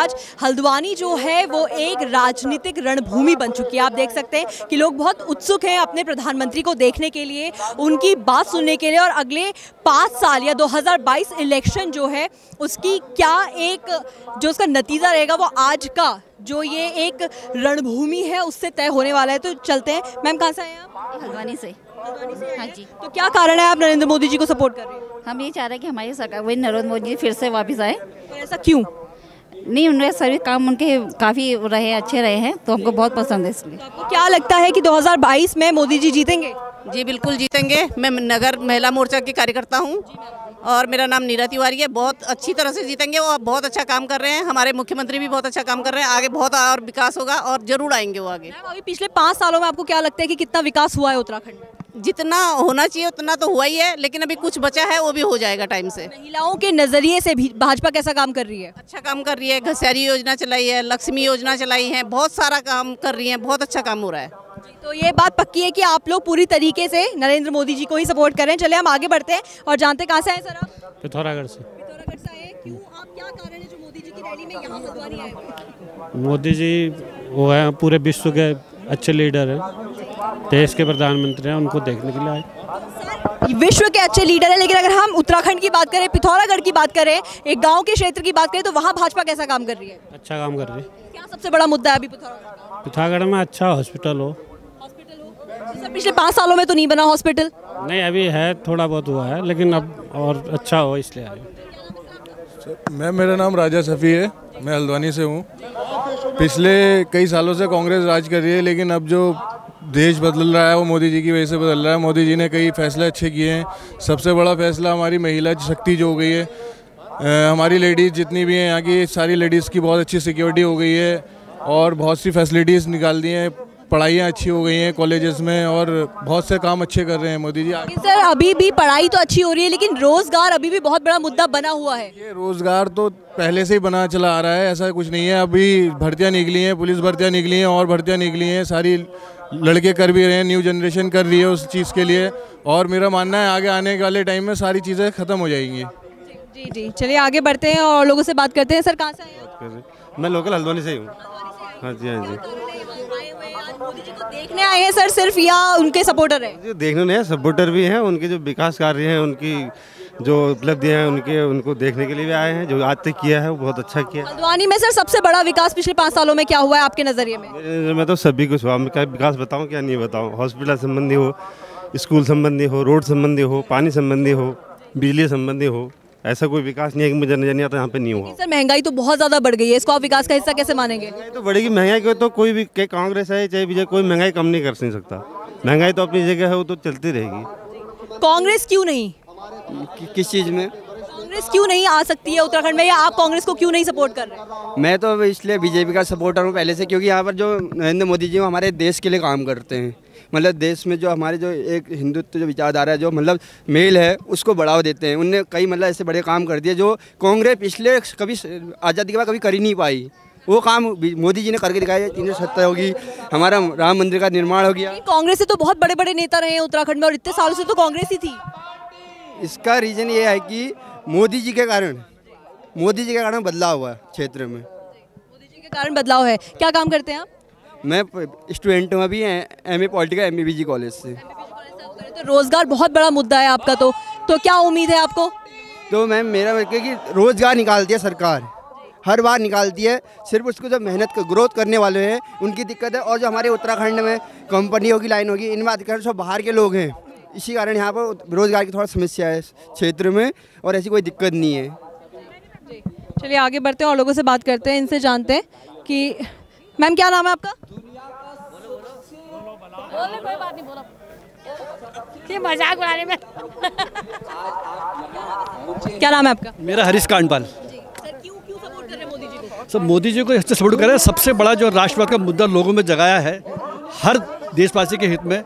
आज हल्द्वानी जो है वो एक राजनीतिक रणभूमि बन चुकी है। आप देख सकते हैं कि लोग बहुत उत्सुक हैं अपने प्रधानमंत्री को देखने के लिए, उनकी बात सुनने के लिए, और अगले 5 साल या 2022 इलेक्शन जो है उसकी क्या एक जो उसका नतीजा रहेगा वो आज का जो ये एक रणभूमि है उससे तय होने वाला है। तो चलते हैं। मैम कहाँ से आए हैं आप? हल्द्वानी से। हाँ जी। तो क्या कारण है आप नरेंद्र मोदी जी को सपोर्ट कर रहे हैं? हम ये चाह रहे हैं कि हमारी सरकार वही नरेंद्र मोदी जी फिर से वापस आए। तो ऐसा क्यों? नहीं, उनके सभी काम उनके काफ़ी रहे, अच्छे रहे हैं, तो हमको बहुत पसंद है इसलिए। तो आपको क्या लगता है कि 2022 में मोदी जी जीतेंगे? जी बिल्कुल जीतेंगे। मैं नगर महिला मोर्चा की कार्यकर्ता हूँ और मेरा नाम नीरा तिवारी है। बहुत अच्छी तरह से जीतेंगे। वो बहुत अच्छा काम कर रहे हैं। हमारे मुख्यमंत्री भी बहुत अच्छा काम कर रहे हैं। आगे बहुत और विकास होगा और जरूर आएंगे वो आगे। अभी पिछले 5 सालों में आपको क्या लगता है कि कितना विकास हुआ है उत्तराखंड में? जितना होना चाहिए उतना तो हुआ ही है, लेकिन अभी कुछ बचा है, वो भी हो जाएगा टाइम से। महिलाओं के नजरिए से भी भाजपा कैसा काम कर रही है? अच्छा काम कर रही है। घसियारी योजना चलाई है, लक्ष्मी योजना चलाई है, बहुत सारा काम कर रही है। बहुत अच्छा काम हो रहा है। तो ये बात पक्की है कि आप लोग पूरी तरीके से नरेंद्र मोदी जी को ही सपोर्ट करें। चले हम आगे बढ़ते हैं और जानते कहाँ से आए सर आप? पिथौरागढ़ से। पिथौरागढ़ से आए। क्यों, आप क्या कारण है जो मोदी जी की रैली में यहाँ हल्द्वानी आए हो? मोदी जी वो है पूरे विश्व के अच्छे लीडर हैं, देश के प्रधानमंत्री हैं, उनको देखने के लिए आए। विश्व के अच्छे लीडर है, लेकिन अगर हम उत्तराखंड की बात करें, पिथौरागढ़ की बात करें, एक गाँव के क्षेत्र की बात करें, तो वहाँ भाजपा कैसा काम कर रही है? अच्छा काम कर रही है। क्या सबसे बड़ा मुद्दा है अभी पिथौरागढ़? पिथौरागढ़ में अच्छा हॉस्पिटल हो। सर पिछले 5 सालों में तो नहीं बना हॉस्पिटल? नहीं, अभी है, थोड़ा बहुत हुआ है, लेकिन अब और अच्छा हो इसलिए आए। मेरा नाम राजा सफ़ी है, मैं हल्द्वानी से हूँ। पिछले कई सालों से कांग्रेस राज कर रही है, लेकिन अब जो देश बदल रहा है वो मोदी जी की वजह से बदल रहा है। मोदी जी ने कई फैसले अच्छे किए हैं। सबसे बड़ा फैसला हमारी महिला शक्ति जो हो गई है। हमारी लेडीज़ जितनी भी हैं यहाँ की सारी लेडीज़ की बहुत अच्छी सिक्योरिटी हो गई है और बहुत सी फैसिलिटीज़ निकाल दी हैं। पढ़ाइयाँ अच्छी हो गई हैं कॉलेजेस में और बहुत से काम अच्छे कर रहे हैं मोदी जी। सर अभी भी पढ़ाई तो अच्छी हो रही है, लेकिन रोजगार अभी भी बहुत बड़ा मुद्दा बना हुआ है। ये रोजगार तो पहले से ही बना चला आ रहा है, ऐसा कुछ नहीं है। अभी भर्तियाँ निकली हैं, पुलिस भर्तियाँ निकली हैं और भर्तियाँ निकली हैं, सारी लड़के कर भी रहे हैं, न्यू जनरेशन कर रही है उस चीज़ के लिए। और मेरा मानना है आगे आने वाले टाइम में सारी चीज़ें ख़त्म हो जाएंगी। जी जी, चलिए आगे बढ़ते हैं और लोगों से बात करते हैं। सर कहाँ से आए हैं? मैं लोकल हल्द्वानी से ही हूँ। हाँ जी, हाँ जी। मोदी जी को देखने आए हैं सर सिर्फ, या उनके सपोर्टर हैं? जो देखने नहीं है, सपोर्टर भी हैं। उनके जो विकास कार्य हैं, उनकी जो उपलब्धियाँ हैं, उनको देखने के लिए भी आए हैं। जो आज तक किया है वो बहुत अच्छा किया। हल्द्वानी में सर सबसे बड़ा विकास पिछले 5 सालों में क्या हुआ है आपके नज़रिए में? मैं तो सभी कुछ हुआ। मैं क्या विकास बताऊँ क्या नहीं बताऊँ। हॉस्पिटल संबंधी हो, स्कूल संबंधी हो, रोड संबंधी हो, पानी संबंधी हो, बिजली संबंधी हो, ऐसा कोई विकास नहीं है कि मुझे नजर नहीं आता यहाँ पे नहीं हुआ। सर महंगाई तो बहुत ज़्यादा बढ़ गई है, इसको आप विकास का हिस्सा कैसे मानेंगे? तो बढ़ेगी महंगाई को तो कोई भी कांग्रेस है चाहे बीजेपी, कोई महंगाई कम नहीं कर सकता। महंगाई तो अपनी जगह है, वो तो चलती रहेगी। कांग्रेस क्यों नहीं? किस चीज़ में कांग्रेस क्यों नहीं आ सकती है उत्तराखंड में, या आप कांग्रेस को क्यों नहीं सपोर्ट कर रहे हैं? मैं तो इसलिए बीजेपी का सपोर्टर हूँ पहले से, क्योंकि यहाँ पर जो नरेंद्र मोदी जी हमारे देश के लिए काम करते हैं। मतलब देश में जो हमारे जो एक हिंदुत्व जो विचारधारा है, जो मतलब मेल है, उसको बढ़ावा देते हैं। उनने कई मतलब ऐसे बड़े काम कर दिए जो कांग्रेस पिछले कभी आज़ादी के बाद कभी कर ही नहीं पाई। वो काम मोदी जी ने करके दिखाया। 370 होगी, हमारा राम मंदिर का निर्माण हो गया। कांग्रेस से तो बहुत बड़े बड़े नेता रहे हैं उत्तराखंड में और इतने सालों से तो कांग्रेस ही थी। इसका रीज़न ये है कि मोदी जी के कारण बदलाव हुआ क्षेत्र में। मोदी जी के कारण बदलाव है। क्या काम करते हैं आप? मैं स्टूडेंट हूँ अभी, MA पॉलिटिकल MBBG कॉलेज से। तो रोजगार बहुत बड़ा मुद्दा है आपका, तो क्या उम्मीद है आपको? तो मैम मेरा कि रोज़गार निकालती है सरकार, हर बार निकालती है। सिर्फ उसको जो मेहनत ग्रोथ करने वाले हैं उनकी दिक्कत है। और जो हमारे उत्तराखंड में कंपनियों की लाइन होगी, इनमें अधिकांश सब बाहर के लोग हैं। इसी कारण यहाँ पर रोज़गार की थोड़ा समस्या है क्षेत्र में, और ऐसी कोई दिक्कत नहीं है। चलिए आगे बढ़ते हैं और लोगों से बात करते हैं, इनसे जानते हैं कि मैम क्या नाम है आपका? कोई बात नहीं, बोलो। ये मजाक बनाने में। क्या नाम है आपका? मेरा हरीश कांडपाल। क्यों सपोर्ट कर रहे हैं मोदी जी को? सब मोदी जी को इससे सपोर्ट कर रहे हैं। सबसे बड़ा जो राष्ट्रवाद का मुद्दा लोगों में जगाया है, हर देशवासी के हित में,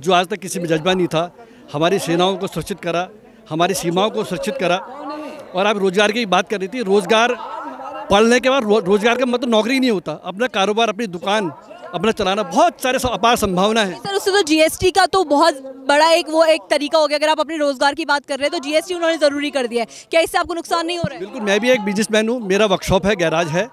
जो आज तक किसी में जज्बा नहीं था। हमारी सेनाओं को सुरक्षित करा, हमारी सीमाओं को सुरक्षित करा। और आप रोजगार की बात कर रही थी। रोजगार पढ़ने के बाद रोजगार का मतलब नौकरी नहीं होता, अपना कारोबार, अपनी दुकान अपना चलाना, बहुत सारे अपार संभावना है। सर उससे तो जीएसटी का तो बहुत बड़ा एक तरीका हो गया। अगर आप अपने रोजगार की बात कर रहे हैं तो जीएसटी उन्होंने जरूरी कर दिया है। क्या इससे आपको नुकसान नहीं हो रहा है? बिल्कुल, मैं भी एक बिजनेसमैन हूँ। मेरा वर्कशॉप है, गैराज है।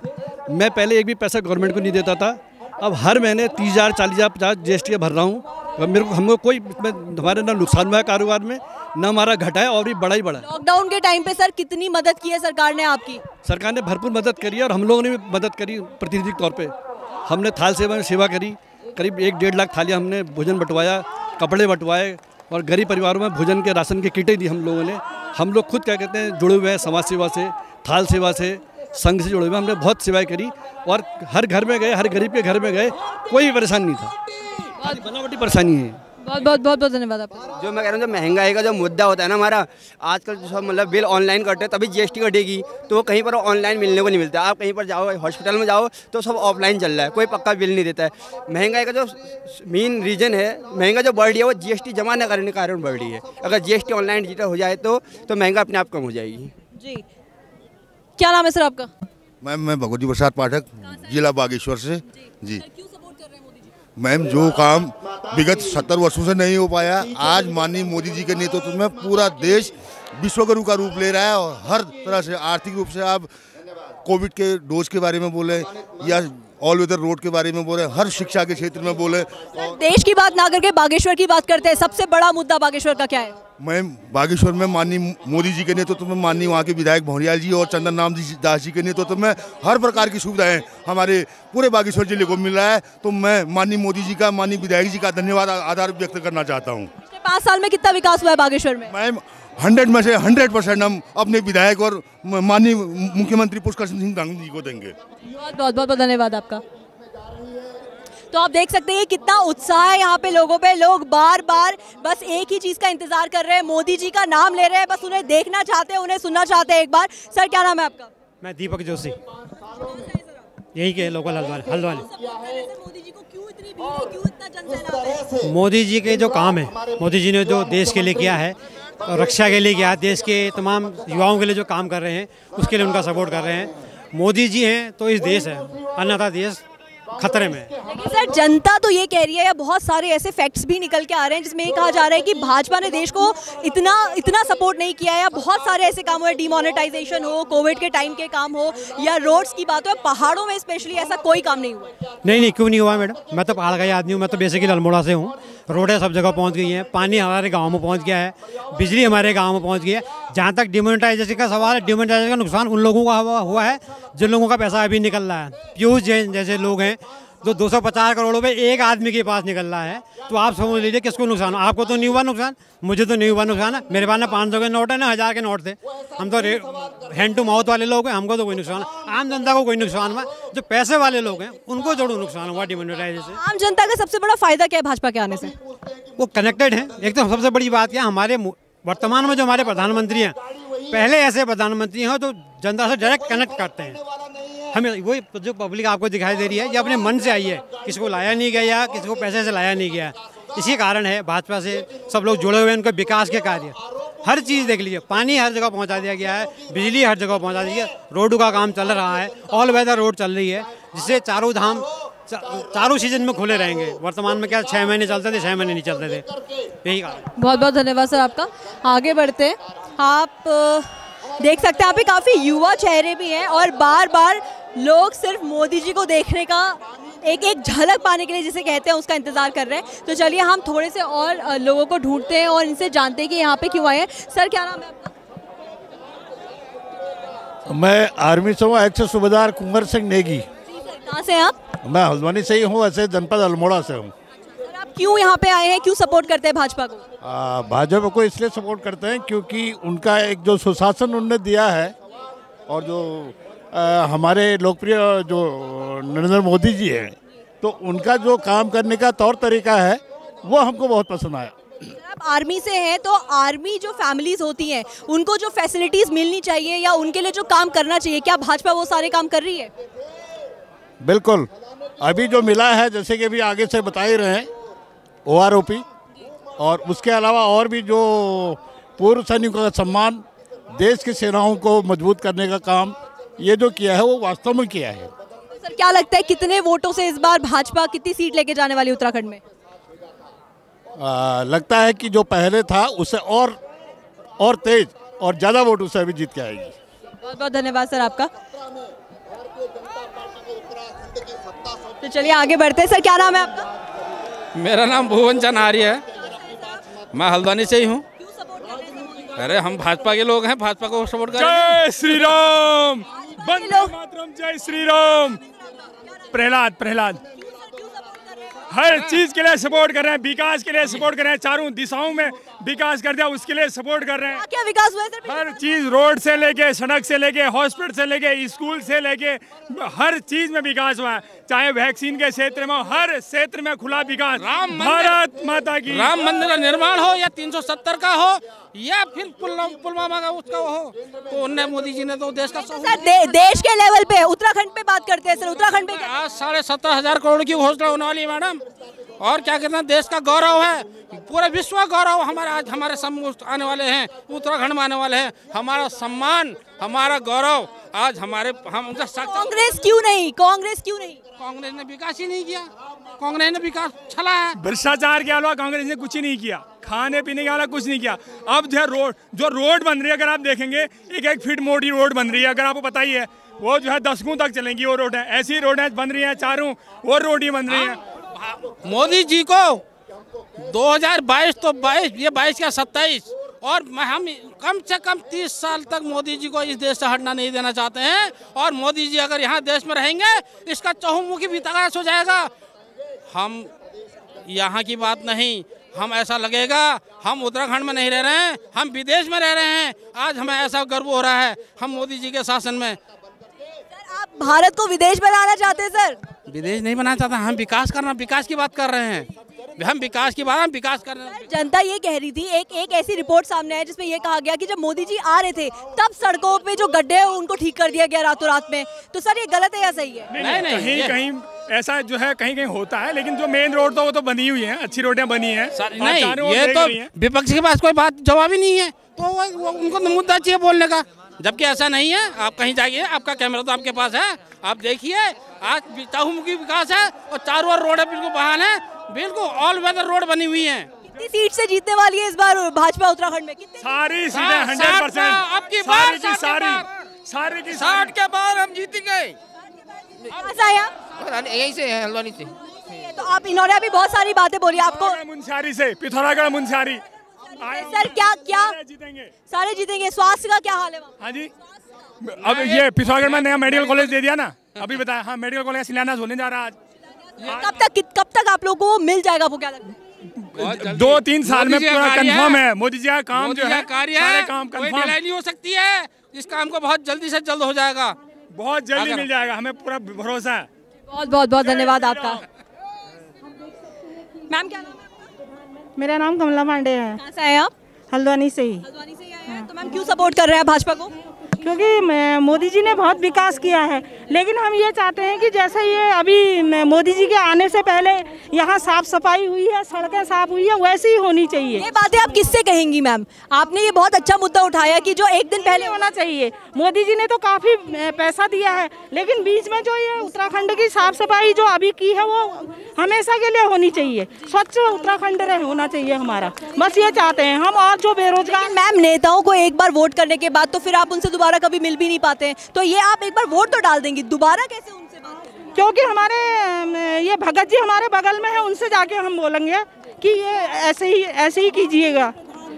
मैं पहले एक भी पैसा गवर्नमेंट को नहीं देता था, अब हर महीने 30,000, 40,000, 50 GST भर रहा हूँ। मेरे को हमको कोई इसमें हमारे ना नुकसान हुआ है कारोबार में, ना हमारा घटा है और भी बड़ा ही बड़ा है। लॉकडाउन के टाइम पे सर कितनी मदद की है सरकार ने आपकी? सरकार ने भरपूर मदद करी है और हम लोगों ने भी मदद करी प्रतिनिधि के तौर पे। हमने थाल सेवा में सेवा करी, करीब 1-1.5 लाख थालियाँ हमने भोजन बंटवाया, कपड़े बंटवाए और गरीब परिवारों में भोजन के राशन की किटें दी हम लोगों ने। हम लोग खुद क्या कहते हैं जुड़े हुए हैं समाज सेवा से, थाल सेवा से, संघ से जुड़े हुए, हमने बहुत सेवाएं करी और हर घर में गए, हर गरीब के घर में गए, कोई परेशानी नहीं था। बनावटी परेशानी है। बहुत बहुत धन्यवाद आपका। जो मैं कह रहा हूँ, जो महंगाई का जो मुद्दा होता है ना हमारा, आजकल जो सब मतलब बिल ऑनलाइन करते हैं तभी GST कटेगी, तो वो कहीं पर ऑनलाइन मिलने को नहीं मिलता। आप कहीं पर जाओ, हॉस्पिटल में जाओ तो सब ऑफलाइन चल रहा है, कोई पक्का बिल नहीं देता है। महंगाई का जो मेन रीज़न है, महंगा जो बढ़ रही है वो GST जमा न करने के कारण बढ़ रही है। अगर GST ऑनलाइन डिजिटल हो जाए तो महंगा अपने आप कम हो जाएगी। जी, क्या नाम है सर आपका? मैम मैं भगवती प्रसाद पाठक, जिला बागेश्वर से। जी मैम, जो काम विगत 70 वर्षों से नहीं हो पाया, आज माननीय मोदी जी के नेतृत्व में पूरा देश विश्वगुरु का रूप ले रहा है और हर तरह से आर्थिक रूप से आप कोविड के डोज के बारे में बोले या ऑल वेदर रोड के बारे में बोले, हर शिक्षा के क्षेत्र में बोले। देश की बात ना करके बागेश्वर की बात करते हैं। सबसे बड़ा मुद्दा बागेश्वर का क्या है? मैम बागेश्वर में माननीय मोदी जी के नेतृत्व में, माननीय वहाँ के विधायक भौरियाल जी और चंदन राम दास जी के नेतृत्व में हर प्रकार की सुविधाएं हमारे पूरे बागेश्वर जिले को मिल रहा है। तो मैं माननीय मोदी जी का, माननीय विधायक जी का धन्यवाद आभार व्यक्त करना चाहता हूँ। 5 साल में कितना विकास हुआ है बागेश्वर में? मैम 100 में से 100% हम अपने विधायक और माननीय मुख्यमंत्री पुष्कर सिंह धामी जी को देंगे। बहुत बहुत धन्यवाद आपका। तो आप देख सकते हैं कितना उत्साह है यहाँ पे लोगों पे। लोग बार बार बस एक ही चीज़ का इंतजार कर रहे हैं, मोदी जी का नाम ले रहे हैं, बस उन्हें देखना चाहते हैं, उन्हें सुनना चाहते हैं एक बार। सर क्या नाम है आपका? मैं दीपक जोशी, यही के लोकल हल्द्वानी। मोदी जी को क्यों इतनी भीड़ है, क्यों इतना जनसैलाब है? मोदी जी के जो काम है, मोदी जी ने जो देश के लिए किया है, रक्षा के लिए किया है, देश के तमाम युवाओं के लिए जो काम कर रहे हैं उसके लिए उनका सपोर्ट कर रहे हैं। मोदी जी हैं तो इस देश है, अन्यथा देश खतरे में। लेकिन सर जनता तो ये कह रही है, या बहुत सारे ऐसे फैक्ट्स भी निकल के आ रहे हैं जिसमें ये कहा जा रहा है कि भाजपा ने देश को इतना सपोर्ट नहीं किया है, या बहुत सारे ऐसे काम हुए, डिमोनेटाइजेशन हो, कोविड के टाइम के काम हो, या रोड्स की बात हो, पहाड़ों में स्पेशली ऐसा कोई काम नहीं हुआ। नहीं क्यों नहीं हुआ मैडम? मैं तो पहाड़ का ही आदमी हूँ, मैं तो बेसिकली अल्मोड़ा से हूँ। रोडें सब जगह पहुँच गई हैं, पानी हमारे गाँव में पहुँच गया है, बिजली हमारे गाँव में पहुँच गई है। जहाँ तक डिमोनेटाइजेशन का सवाल है, डिमोनेटाइजेशन का नुकसान उन लोगों का हुआ है जिन लोगों का पैसा अभी निकल रहा है। पीयूष जैन जैसे लोग हैं जो 250 करोड़ रुपए एक आदमी के पास निकल रहा है, तो आप समझ लीजिए किसको नुकसान। आपको तो नहीं हुआ नुकसान, मुझे तो नहीं हुआ नुकसान है। मेरे पास ना 500 के नोट है ना 1000 के नोट थे। हम तो हैंड टू माउथ वाले लोग हैं, हमको तो कोई नुकसान, आम जनता को कोई नुकसान हुआ। जो पैसे वाले लोग हैं उनको जरूर नुकसान हुआ डिमोनेटाइजेशन। आम जनता का सबसे बड़ा फायदा क्या है भाजपा के आने से? वो कनेक्टेड है। एक तो सबसे बड़ी बात क्या, हमारे वर्तमान में जो हमारे प्रधानमंत्री हैं, पहले ऐसे प्रधानमंत्री हैं जो जनता से डायरेक्ट कनेक्ट करते हैं। हमें वही जो पब्लिक आपको दिखाई दे रही है, ये अपने मन से आई है, किसी को लाया नहीं गया, किसी को पैसे से लाया नहीं गया। इसी कारण है भाजपा से सब लोग जुड़े हुए हैं। उनके विकास के कार्य, हर चीज़ देख लीजिए, पानी हर जगह पहुंचा दिया गया है, बिजली हर जगह पहुंचा दी है, रोड का काम चल रहा है, ऑल वेदर रोड चल रही है, जिससे चारों धाम चारों सीजन में खुले रहेंगे। वर्तमान में क्या 6 महीने चलते थे, 6 महीने नहीं चलते थे, यही कारण। बहुत बहुत धन्यवाद सर आपका। आगे बढ़ते हैं। आप देख सकते हैं यहाँ पे काफ़ी युवा चेहरे भी हैं और बार बार लोग सिर्फ मोदी जी को देखने का एक झलक पाने के लिए जिसे कहते हैं उसका इंतजार कर रहे हैं। तो चलिए हम थोड़े से और लोगों को ढूंढते हैं और इनसे जानते हैं कि यहाँ पे क्यों आए हैं। सर क्या नाम है आपका? मैं आर्मी से हूँ, एक्स सूबेदार कुंवर सिंह नेगी। कहाँ से हैं आप? मैं हल्द्वानी से ही हूँ, वैसे जनपद अल्मोड़ा से हूँ। सर आप क्यों यहाँ पे आए हैं, क्यों सपोर्ट करते हैं भाजपा को? भाजपा को इसलिए सपोर्ट करते हैं क्योंकि उनका एक जो सुशासन उन्होंने दिया है और जो हमारे लोकप्रिय जो नरेंद्र मोदी जी हैं, तो उनका जो काम करने का तौर तरीका है वो हमको बहुत पसंद आया। आप आर्मी से हैं तो आर्मी जो फैमिलीज होती हैं उनको जो फैसिलिटीज़ मिलनी चाहिए या उनके लिए जो काम करना चाहिए, क्या भाजपा वो सारे काम कर रही है? बिल्कुल। अभी जो मिला है, जैसे कि अभी आगे से बता ही रहे हैं, OROP, और उसके अलावा और भी जो पूर्व सैनिकों का सम्मान, देश की सेनाओं को मजबूत करने का काम, ये जो किया है वो वास्तव में किया है। सर क्या लगता है कितने वोटों से इस बार भाजपा कितनी सीट लेके जाने वाली उत्तराखंड में? लगता है कि जो पहले था उससे और तेज और ज़्यादा वोटों से अभी जीत के आएगी। बहुत बहुत धन्यवाद सर आपका। तो चलिए आगे बढ़ते हैं। सर क्या नाम है आपका? मेरा नाम भुवन चंद आर्य है, मैं हल्द्वानी से ही हूँ। अरे हम भाजपा के लोग हैं, भाजपा को सपोर्ट कर रहे हैं। जय श्री राम, वंदे मातरम, जय श्री राम। प्रहलाद हर चीज के लिए सपोर्ट कर रहे हैं, विकास के लिए सपोर्ट कर रहे हैं, चारों दिशाओं में विकास कर दिया उसके लिए सपोर्ट कर रहे हैं। क्या विकास हुआ है सर? हर चीज, रोड से लेके, सड़क से लेके, हॉस्पिटल से लेके, स्कूल से लेके, हर चीज में विकास हुआ है। चाहे वैक्सीन के क्षेत्र में, हर क्षेत्र में खुला विकास। भारत माता की। राम मंदिर का निर्माण हो या 370 का हो या फिर पुलवामा का उसका हो, तो उनने मोदी जी ने तो देश का सर देश के लेवल पे, उत्तराखंड पे बात करते हैं सर। उत्तराखंड पे आज 17,500 करोड़ की घोषणा होने वाली है मैडम। और क्या कहते हैं, देश का गौरव है, पूरे विश्व का गौरव हमारा आज हमारे सम्मुख आने वाले हैं, उत्तराखंड में आने वाले हैं। हमारा सम्मान, हमारा गौरव आज हमारे हम। कांग्रेस क्यों नहीं? कांग्रेस ने विकास ही नहीं किया, कांग्रेस ने विकास छला है। भ्रष्टाचार के अलावा कांग्रेस ने कुछ ही नहीं किया, खाने पीने के अलावा कुछ नहीं किया। अब जो रोड बन रही है, अगर आप देखेंगे 1-1 फीट मोटी रोड बन रही है, अगर आपको पता ही है, वो जो है 10 गुण तक चलेंगी वो रोड है। ऐसी रोडें बन रही है चारों, वो रोड ही बन रही है। मोदी जी को 2022 तो 22 का 27 और हम कम से कम 30 साल तक मोदी जी को इस देश से हटना नहीं देना चाहते हैं। और मोदी जी अगर यहाँ देश में रहेंगे, इसका चहुमुखी विकास हो जाएगा। हम यहाँ की बात नहीं, हम ऐसा लगेगा हम उत्तराखंड में नहीं रह रहे हैं, हम विदेश में रह रहे हैं। आज हमें ऐसा गर्व हो रहा है हम मोदी जी के शासन में। आप भारत को विदेश बनाना चाहते हैं सर? विदेश नहीं बनाना चाहता, हम विकास की बात कर रहे हैं। हम विकास की बात, हम विकास कर रहे हैं। जनता ये कह रही थी, एक ऐसी रिपोर्ट सामने आई जिसमें ये कहा गया कि जब मोदी जी आ रहे थे तब सड़कों पे जो गड्ढे हैं उनको ठीक कर दिया गया रातों रात में। तो सर ये गलत है या सही है? नहीं, कहीं ऐसा जो है कहीं होता है, लेकिन जो मेन रोड तो वो तो बनी हुई है, अच्छी रोडें बनी है। नहीं, ये तो विपक्ष के पास कोई बात जवाब ही नहीं है, तो उनको मुद्दा चाहिए बोलने का। जबकि ऐसा नहीं है, आप कहीं जाइए, आपका कैमरा तो आपके पास है, आप देखिए आज चहुमुखी विकास है और चारों ओर रोड है, बिल्कुल बहाल है, बिल्कुल ऑल वेदर रोड बनी हुई है। कितनी सीट से जीतने वाली है इस बार भाजपा उत्तराखंड में? सारी सीटें 100%। अब की बार सारी की 60 के बाद हम जीतेंगे। यहीं से है, हल्द्वानी से। तो आप, इन्होंने अभी बहुत सारी बातें बोली आपको। मुनस्यारी से, पिथौरागढ़ मुनस्यारी। सर क्या जीतेंगे? सारे जीतेंगे। स्वास्थ्य का क्या हाल है वहाँ? हाँ जी, अब ये पिथौरागढ़ में नया मेडिकल कॉलेज दे दिया ना, अभी बताया। हाँ, मेडिकल कॉलेज शिलान्यास होने जा रहा है आज। कब तक आप लोगों को मिल जाएगा, वो क्या लगता है? 2-3 साल में पूरा कंफर्म है। मोदी जी का काम जो है, सारे काम कंफर्म नहीं हो सकती है। इस काम को बहुत जल्दी से जल्द हो जाएगा, बहुत जल्दी मिल जाएगा, हमें पूरा भरोसा है। बहुत धन्यवाद आपका। मैम क्या नाम है? मेरा नाम कमला पांडे है। कहाँ से आए आप? हल्द्वानी से ही। हल्द्वानी से ही आए हैं। तो मैम क्यों सपोर्ट कर रहे हैं भाजपा को? क्योंकि मोदी जी ने बहुत विकास किया है, लेकिन हम ये चाहते हैं कि जैसे ये अभी मोदी जी के आने से पहले यहाँ साफ सफाई हुई है, सड़कें साफ हुई है, वैसे ही होनी चाहिए। ये बातें आप किससे कहेंगी मैम? आपने ये बहुत अच्छा मुद्दा उठाया कि जो एक दिन पहले होना चाहिए। मोदी जी ने तो काफ़ी पैसा दिया है, लेकिन बीच में जो ये उत्तराखंड की साफ सफाई जो अभी की है वो हमेशा के लिए होनी चाहिए। स्वच्छ उत्तराखंड होना चाहिए हमारा, बस ये चाहते हैं हम। और जो बेरोजगार, मैम नेताओं को एक बार वोट करने के बाद तो फिर आप उनसे दोबारा कभी मिल भी नहीं पाते हैं, तो ये आप एक बार वोट तो डाल देंगी, दोबारा कैसे उनसे बात करेंगे? क्योंकि हमारे ये भगत जी हमारे बगल में है, उनसे जाके हम बोलेंगे कि ये ऐसे ही कीजिएगा,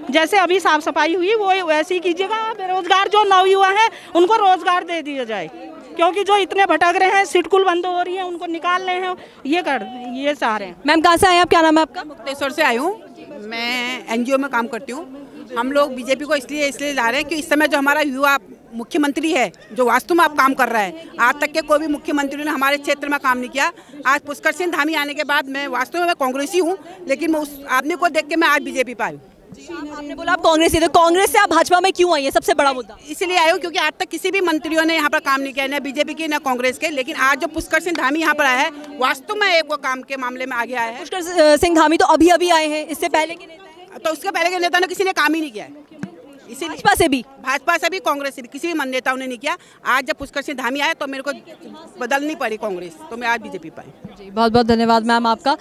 जैसे अभी साफ सफाई हुई वो वैसे ही कीजिएगा। बेरोजगार जो नवयुवा हैं उनको रोजगार दे दिया जाए, क्योंकि जो इतने भटक रहे हैं, सिटकुल बंद हो रही है, उनको निकाल रहे हैं, ये चाह रहे हैं। मैम कहाँ से आए आप? क्या नाम है आपका? मुक्तेश्वर से आई हूँ, मैं एनजीओ में काम करती हूँ। हम लोग बीजेपी को इसलिए ला रहे हैं कि इस समय जो हमारा युवा मुख्यमंत्री है, जो वास्तव में आप काम कर रहा है, आज तक के कोई भी मुख्यमंत्री ने हमारे क्षेत्र में काम नहीं किया। आज पुष्कर सिंह धामी आने के बाद मैं वास्तव में कांग्रेसी हूँ, लेकिन मैं उस आदमी को देख के मैं आज बीजेपी पे आई हूँ। आपने बोला आप कांग्रेसी, तो कांग्रेस से आप भाजपा में क्यों आई है? सबसे बड़ा मुद्दा इसलिए आए हो क्योंकि आज तक किसी भी मंत्रियों ने यहाँ पर काम नहीं किया, न बीजेपी के न कांग्रेस के। लेकिन आज जो पुष्कर सिंह धामी यहाँ पर आया है, वास्तव में एक वो काम के मामले में आगे आया है। पुष्कर सिंह धामी तो अभी आए हैं, इससे पहले के नेता हैं? तो उसके पहले के नेता ने किसी ने काम ही नहीं किया है। इसीलिए भाजपा से भी कांग्रेस से भी किसी भी नेताओं ने नहीं किया। आज जब पुष्कर सिंह धामी आए तो मेरे को बदलनी पड़ी कांग्रेस, तो मैं आज बीजेपी पाई। जी बहुत बहुत धन्यवाद मैम आपका।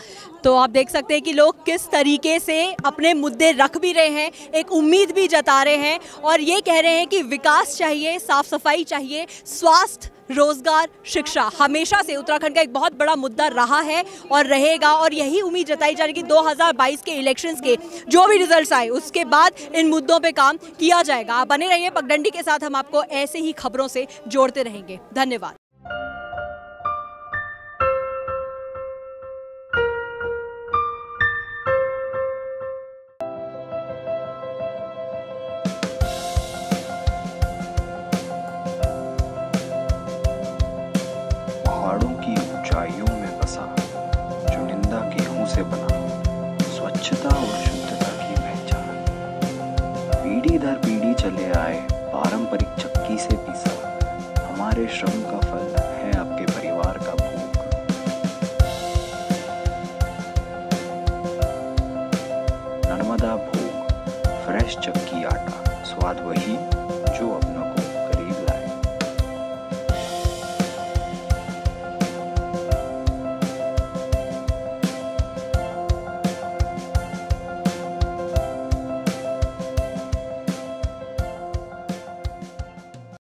तो आप देख सकते हैं कि लोग किस तरीके से अपने मुद्दे रख भी रहे हैं, एक उम्मीद भी जता रहे हैं और ये कह रहे हैं कि विकास चाहिए, साफ सफाई चाहिए, स्वास्थ्य रोजगार, शिक्षा हमेशा से उत्तराखंड का एक बहुत बड़ा मुद्दा रहा है और रहेगा, और यही उम्मीद जताई जा रही है कि 2022 के इलेक्शंस के जो भी रिजल्ट्स आए उसके बाद इन मुद्दों पे काम किया जाएगा। आप बने रहिए पगडंडी के साथ, हम आपको ऐसे ही खबरों से जोड़ते रहेंगे। धन्यवाद। से बना स्वच्छता और शुद्धता की पहचान, पीढ़ी दर पीढ़ी चले आए पारंपरिक चक्की से पीसा, हमारे श्रम का फल है आपके परिवार का भोग। नर्मदा भोग, फ्रेश चक्की आटा, स्वाद वही जो अपनों